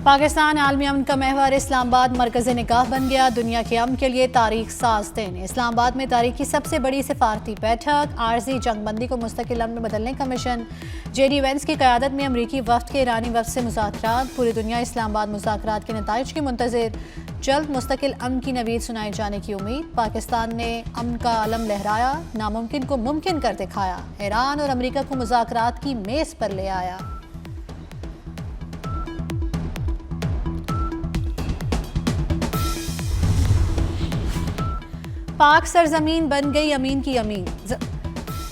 पाकिस्तान आलमी अमन का महवर इस्लामाबाद मरकज़ निगाह बन गया। दुनिया के अमन के लिए तारीख साज दिन। इस्लामाबाद में तारीख की सबसे बड़ी सिफारती बैठक। आर्जी जंगबंदी को मुस्तकिल अमन में बदलने का मिशन। JD Vance की क़यादत में अमरीकी वफ्द के ईरानी वफ्द से मुज़ाकरात। पूरी दुनिया इस्लामाबाद मुज़ाकरात के नताइज की मुंतज़िर। जल्द मुस्तकिल अमन की नवीद सुनाए जाने की उम्मीद। पाकिस्तान ने अमन का अलम लहराया, नामुमकिन को मुमकिन कर दिखाया। ईरान और अमरीका को मुज़ाकरात की मेज़ पर ले आया। पाक सरजमीन बन गई अमीन की अमीन।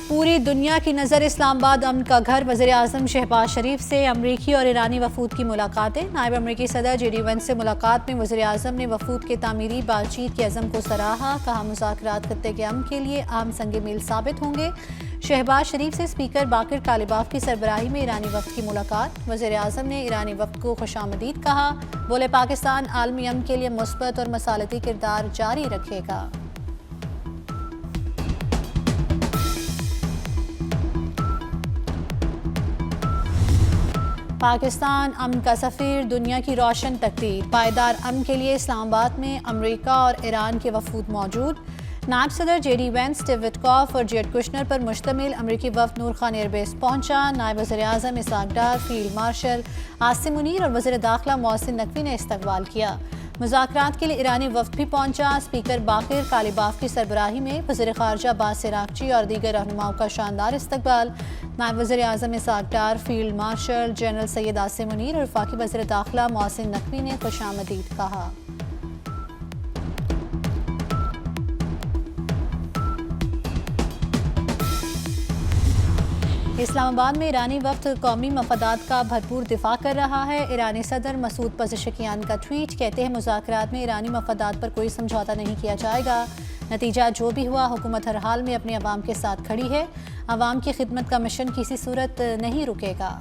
पूरी दुनिया की नज़र इस्लामाबाद अमन का घर। वज़ीर आज़म शहबाज शरीफ से अमरीकी और ईरानी वफूद की मुलाकातें। नायब अमरीकी सदर JD Vance से मुलाकात में वज़ीर आज़म ने वफूद के तामीरी बातचीत के अज़म को सराहा। कहा मुज़ाकरात खत्ते के अमन के लिए अहम संग मील साबित होंगे। शहबाज शरीफ से स्पीकर बाकिर कालिबाफ की सरबराही में ईरानी वफ्द की मुलाकात। वज़ीर आज़म ने ईरानी वफ्द को खुशामदीद कहा। बोले पाकिस्तान आलमी अमन के लिए मुस्बत और मसालती किरदार जारी रखेगा। पाकिस्तान अमन का सफ़ीर, दुनिया की रोशन तकदीर। पायदार अमन के लिए इस्लामाबाद में अमरीका और ईरान के वफूद मौजूद। नायब सदर JD Vance, स्टीव विटकॉफ और जेड कुशनर पर मुश्तमिल अमरीकी वफ्द नूर खान एयरबेस पहुंचा। नायब वज़ीर आज़म इसहाक डार, फील्ड मार्शल आसिम मुनीर और वज़ीर दाखिला मोहसिन नकवी ने इस्तकबाल किया। मुज़ाकरात के लिए ईरानी वफ्द भी पहुंचा। स्पीकर बाकिर कालिबाफ की सरबराही में वज़ीर ख़ारजा अब्बास इराक़ची और दीगर रहनुमाओं का शानदार इस्तकबाल। नायब वज़ीर आज़म Ishaq Dar, field marshal general Syed Asim Munir और वफाकी वज़ीर दाखिला मोहसिन नकवी ने खुशामदीद कहा। इस्लामाबाद में ईरानी वफ्द कौमी मफादात का भरपूर दिफा कर रहा है। ईरानी सदर मसूद पज़ेशकियान का ट्वीट। कहते हैं मुज़ाकरात में ईरानी मफादात पर कोई समझौता नहीं किया जाएगा। नतीजा जो भी हुआ, हुकूमत हर हाल में अपने अवाम के साथ खड़ी है। अवाम की खिदमत का मिशन किसी सूरत नहीं रुकेगा।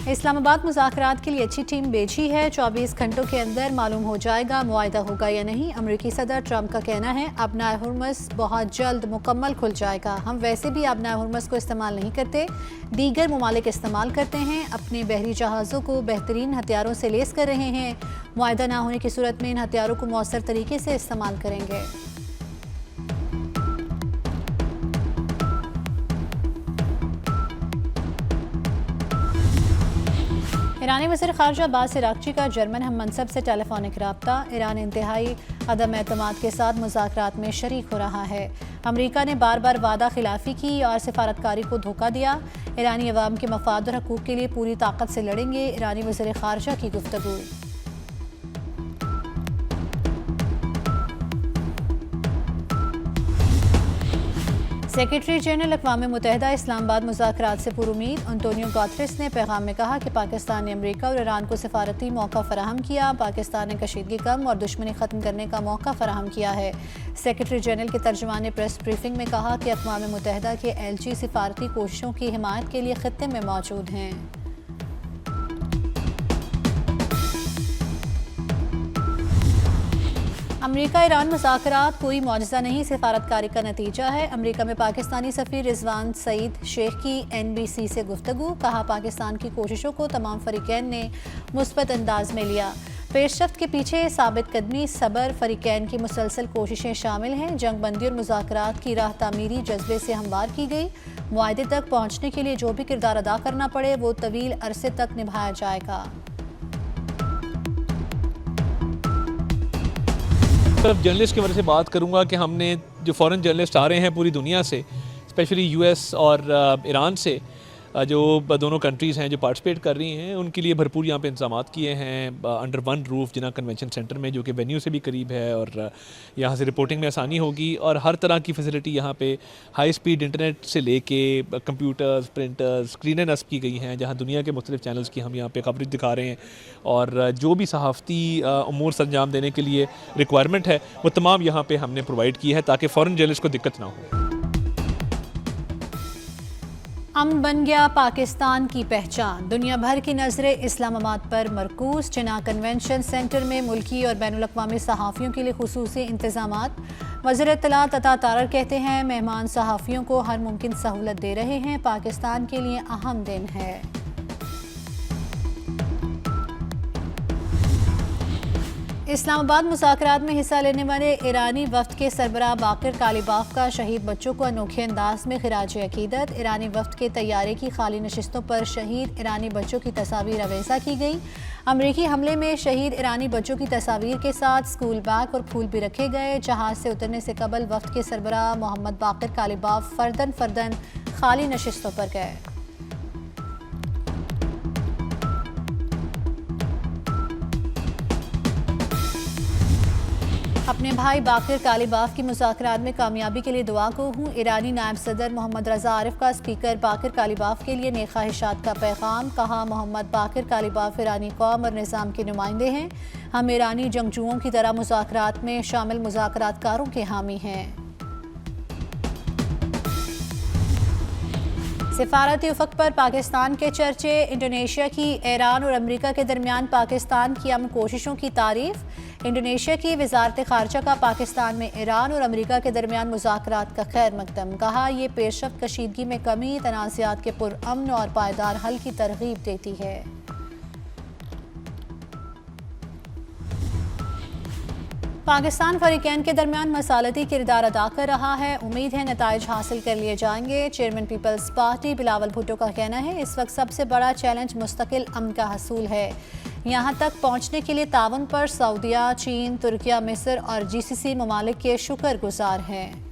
इस्लामाबाद मुज़ाकरात के लिए अच्छी टीम भेजी है। 24 घंटों के अंदर मालूम हो जाएगा मुआहिदा होगा या नहीं। अमरीकी सदर ट्रंप का कहना है अबनाए हुर्मुज़ बहुत जल्द मुकम्मल खुल जाएगा। हम वैसे भी अबनाए हुर्मुज़ को इस्तेमाल नहीं करते, दीगर ममालिक इस्तेमाल करते हैं। अपने बहरी जहाज़ों को बेहतरीन हथियारों से लेस कर रहे हैं। मुआहिदा ना होने की सूरत में इन हथियारों को मौसर तरीके से इस्तेमाल करेंगे। ईरानी वज़ीर ख़ारजा अब्बास इराक़ची का जर्मन हम मनसब से टेलीफोनिक रब्ता। ईरान इंतहाई अदम एतमाद के साथ मुज़ाकरात में शरीक हो रहा है। अमरीका ने बार बार वादा खिलाफी की और सिफारतकारी को धोखा दिया। ईरानी अवाम के मफाद और हकूक़ के लिए पूरी ताकत से लड़ेंगे। ईरानी वज़ीर ख़ारजा की गुफ्तगू। सेक्रेटरी जनरल अक़वाम मुत्तहिदा इस्लामाबाद मुज़ाकरात से पुरुमीद। अंटोनियो गुतेरेस ने पैगाम में कहा कि पाकिस्तान ने अमरीका और ईरान को सिफारती मौका फ़राहम किया। पाकिस्तान ने कशीदगी कम और दुश्मनी ख़त्म करने का मौका फ़राहम किया है। सेक्रेटरी जनरल के तर्जुमान ने प्रेस ब्रीफिंग में कहा कि अक़वाम मुत्तहिदा के LG सिफारती कोशिशों की हिमायत के लिए ख़ित्ते में मौजूद हैं। अमरीका ईरान मुज़ाकरात कोई मौजज़ा नहीं, सिफारतकारी का नतीजा है। अमरीका में पाकिस्तानी सफ़ीर रिजवान सईद शेख की NBC से गुफ्तगू। कहा पाकिस्तान की कोशिशों को तमाम फ़रीक़ैन ने मुस्बत अंदाज में लिया। पेशरफ्त के पीछे साबित कदमी, सब्र, फ़रीक़ैन की मुसलसल कोशिशें शामिल हैं। जंगबंदी और मुज़ाकरात की राह तामीरी जज्बे से हमवार की गई। मुआहदे तक पहुँचने के लिए जो भी किरदार अदा करना पड़े वो तवील अरसे तक निभाया जाएगा। जर्नलिस्ट की वजह से बात करूंगा कि हमने जो फॉरेन जर्नलिस्ट आ रहे हैं पूरी दुनिया से, स्पेशली US और ईरान से, जो दोनों कंट्रीज़ हैं जो पार्टिसिपेट कर रही हैं, उनके लिए भरपूर यहाँ पे इंतजामात किए हैं अंडर वन रूफ जिना कन्वेंशन सेंटर में, जो कि वेन्यू से भी करीब है और यहाँ से रिपोर्टिंग में आसानी होगी। और हर तरह की फैसिलिटी यहाँ पे हाई स्पीड इंटरनेट से लेके कंप्यूटर्स, प्रिंटर्स, स्क्रीनें नस्ब की गई हैं, जहाँ दुनिया के मुख्तलिफ चैनल्स की हम यहाँ पे कवरेज दिखा रहे हैं। और जो भी सहाफ़ती उमूर सरंजाम देने के लिए रिक्वायरमेंट है वो तमाम यहाँ पर हमने प्रोवाइड की है ताकि फ़ॉरेन जर्नलिस्ट को दिक्कत ना हो। अमन बन गया पाकिस्तान की पहचान। दुनिया भर की नज़रें इस्लामाबाद पर मरकूज। जिना कन्वेंशन सेंटर में मुल्की और बैनुल अक़वामी सहाफ़ियों के लिए खुसूसी इंतज़ामात। वज़ीर इत्तलात अता तारर कहते हैं मेहमान सहाफ़ियों को हर मुमकिन सहूलत दे रहे हैं, पाकिस्तान के लिए अहम दिन है। इस्लामाबाद मुज़ाकरात में हिस्सा लेने वाले ईरानी वफ़द के सरबराह बाकिर कालिबाफ का शहीद बच्चों को अनोखे अंदाज में खिराज अकीदत। ईरानी वफ़द के तैयारे की खाली नशिस्तों पर शहीद ईरानी बच्चों की तस्वीर अवेज़ा की गई। अमरीकी हमले में शहीद ईरानी बच्चों की तस्वीर के साथ स्कूल बैग और फूल भी रखे गए। जहाज़ से उतरने से कबल वफ़द के सरबराह मोहम्मद बाकिर कालिबाफ फ़र्दन खाली नशिस्तों पर गए। अपने भाई बाकिर कालिबाफ की मुज़ाकरात में कामयाबी के लिए दुआ को हूँ। ईरानी नायब सदर मोहम्मद रज़ा आरिफ का स्पीकर बाकिर कालिबाफ के लिए नेक ख्वाहिशात का पैगाम। कहा, मोहम्मद बाकिर कालिबाफ ईरानी कौम और निज़ाम के नुमाइंदे हैं। हम ईरानी जंगजुओं की तरह मुज़ाकरात में शामिल मुज़ाकरातकारों के हामी हैं। सिफारती उफ़क़ पर पाकिस्तान के चर्चे। इंडोनेशिया की ईरान और अमेरिका के दरमियान पाकिस्तान की अमन कोशिशों की तारीफ़। इंडोनेशिया की वज़ारत ख़ारजा का पाकिस्तान में ईरान और अमेरिका के दरमियान मुज़ाकरात का खैर मकदम। कहा, यह पेशरफ्त कशीदगी में कमी, तनाज़ात के पुरअमन और पायदार हल की तरग़ीब देती है। पाकिस्तान फ़रीक़ैन के दरमियान मसालती किरदार अदा कर रहा है। उम्मीद है नताइज हासिल कर लिए जाएंगे। Chairman People's Party Bilawal Bhutto का कहना है, इस वक्त सबसे बड़ा चैलेंज मुस्तकिल अमन का हसूल है। यहाँ तक पहुँचने के लिए ताउन पर सऊदिया, चीन, तुर्किया, मिस्र और GCC ममालिक के शुक्रगुजार हैं।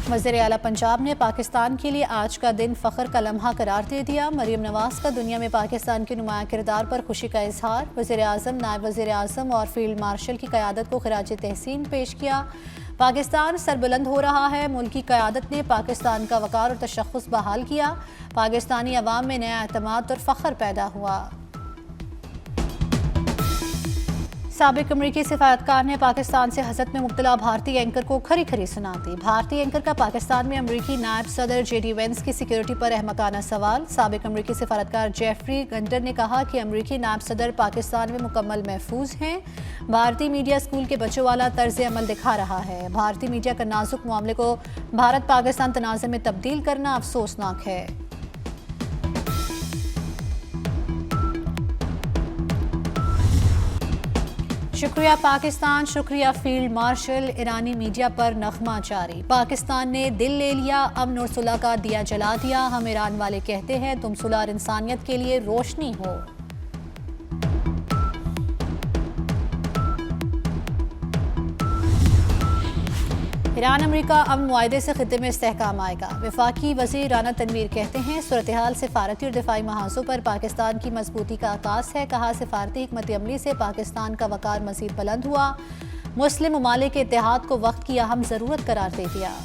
वज़ीर आला पंजाब ने पाकिस्तान के लिए आज का दिन फ़ख्र का लम्हा करार दे दिया। मरीम नवाज का दुनिया में पाकिस्तान के नुमाया किरदार पर खुशी का इजहार। वज़ीर आज़म, नायब वज़ीर आज़म और फील्ड मार्शल की क़यादत को खिराज तहसीन पेश किया। पाकिस्तान सरबुलंद हो रहा है। मुल्क की क़यादत ने पाकिस्तान का वक़ार और तशख़्ख़ुस बहाल किया। पाकिस्तानी अवाम में नया एतमाद और फ़ख्र पैदा हुआ। साबिक अमरीकी सिफारतकार ने पाकिस्तान से हसद में मुब्तला भारतीय एंकर को खरी खरी सुना दी। भारतीय एंकर का पाकिस्तान में अमरीकी नायब सदर JD वेंस की सिक्योरिटी पर अहमकाना सवाल। साबिक अमरीकी सिफारतकार जेफरी गंटर ने कहा कि अमरीकी नायब सदर पाकिस्तान में मुकम्मल महफूज हैं। भारतीय मीडिया स्कूल के बच्चों वाला तर्ज अमल दिखा रहा है। भारतीय मीडिया का नाजुक मामले को भारत पाकिस्तान तनाज़े में तब्दील करना अफसोसनाक है। शुक्रिया पाकिस्तान, शुक्रिया फील्ड मार्शल। ईरानी मीडिया पर नगमा जारी। पाकिस्तान ने दिल ले लिया, अमन और सुलह का दिया जला दिया। हम ईरान वाले कहते हैं तुम सुलह और इंसानियत के लिए रोशनी हो। ईरान अमेरिका अमन मुआहदे से खित्ते में इस्तेहकाम आएगा। वफाकी वज़ीर राना तनवीर कहते हैं सूरत-ए-हाल सिफारती और दिफाई महाजों पर पाकिस्तान की मजबूती का आकाश है। कहा, सिफारती हिकमत अमली से पाकिस्तान का वक़ार मज़ीद बुलंद हुआ। मुस्लिम ममालिक के इत्तेहाद को वक्त की अहम ज़रूरत करार दे दिया।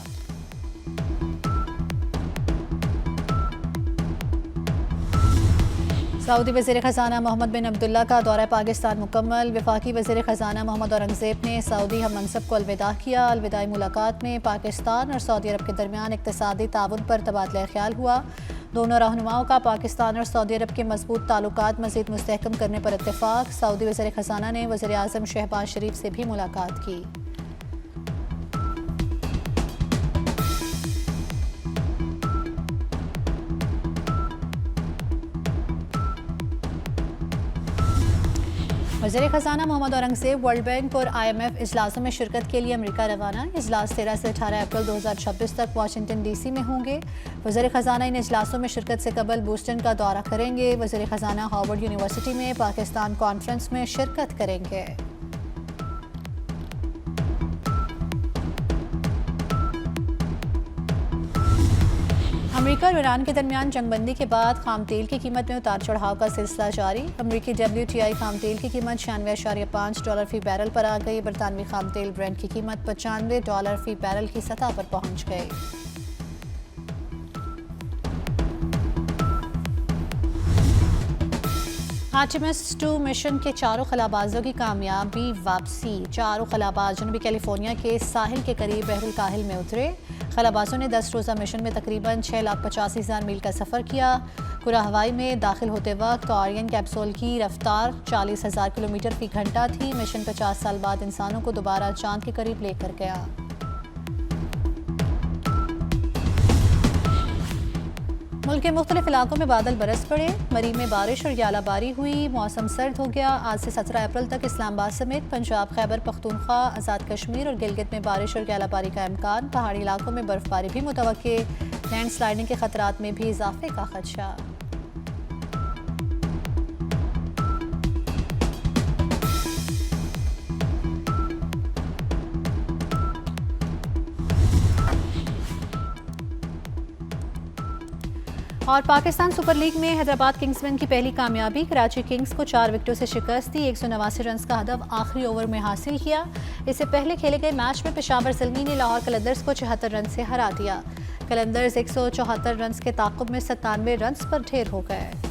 सऊदी वज़ीर ख़ज़ाना मोहम्मद बिन अब्दुल्ला का दौरा पाकिस्तान मुकम्मल। वफाकी वज़ीर ख़ज़ाना मोहम्मद औरंगज़ेब ने सऊदी हम मनसब को अलविदा किया। अलविदाई मुलाकात में पाकिस्तान और सऊदी अरब के दरमियान इक़्तिसादी ताउन पर तबादला ख्याल हुआ। दोनों रहनुमाओं का पाकिस्तान और सऊदी अरब के मजबूत ताल्लुकात मज़ीद मुस्तहकम करने पर इत्तेफाक। सऊदी वज़ीर ख़ज़ाना ने वज़ीर आज़म शहबाज शरीफ से भी मुलाकात की। वज़ीर ख़ज़ाना मोहम्मद औरंगज़ेब वर्ल्ड बैंक और IMF इजलासों में शिरकत के लिए अमेरिका रवाना। इजलास 13 से 18 अप्रैल 2026 तक वाशिंगटन DC में होंगे। वज़ीर ख़ज़ाना इन इजलासों में शिरकत से कबल बोस्टन का दौरा करेंगे। वज़ीर ख़ज़ाना हार्वर्ड यूनिवर्सिटी में पाकिस्तान कॉन्फ्रेंस में शिरकत करेंगे। अमेरिका और ईरान के दरमियान जंगबंदी के बाद खाम तेल की कीमत में उतार चढ़ाव का सिलसिला जारी। अमेरिकी WTI खाम तेल की कीमत $96.5 फी बैरल पर आ गई। बरतानवी खाम तेल ब्रेंट की कीमत $95 फी बैरल की सतह पर पहुंच गई। आर्टेमिस 2 मिशन के चारों खलाबाजों की कामयाबी वापसी। चारों खलाबाज जनूबी कैलिफोर्निया के साहिल के करीब बहरुल काहिल में उतरे। खलाबाजों ने 10 रोज़ा मिशन में तकरीबन 6,85,000 मील का सफ़र किया। पूरा हवाई में दाखिल होते वक्त ऑरियन कैप्सूल की रफ्तार 40,000 किलोमीटर फी घंटा थी। मिशन 50 साल बाद इंसानों को दोबारा चांद के करीब लेकर गया। मुल्क के मुख्तलिफ इलाकों में बादल बरस पड़े। मरी में बारिश और यालाबारी हुई। मौसम सर्द हो गया। आज से 17 अप्रैल तक इस्लामाबाद समेत पंजाब, खैबर पख्तूनख्वा, आज़ाद कश्मीर और गिलगित में बारिश और यालाबारी का इम्कान। पहाड़ी इलाकों में बर्फबारी भी मुतवक्के। लैंड स्लाइडिंग के खतरात में भी इजाफे का खदशा। और पाकिस्तान सुपर लीग में हैदराबाद किंग्समैन की पहली कामयाबी। कराची किंग्स को 4 विकेटों से शिकस्त दी। 189 रन का हदफ आखिरी ओवर में हासिल किया। इससे पहले खेले गए मैच में पेशावर ज़ल्मी ने लाहौर कलंदर्स को 74 रन से हरा दिया। कलंदर्स 174 रन के ताक़ुब में 97 रन पर ढेर हो गए।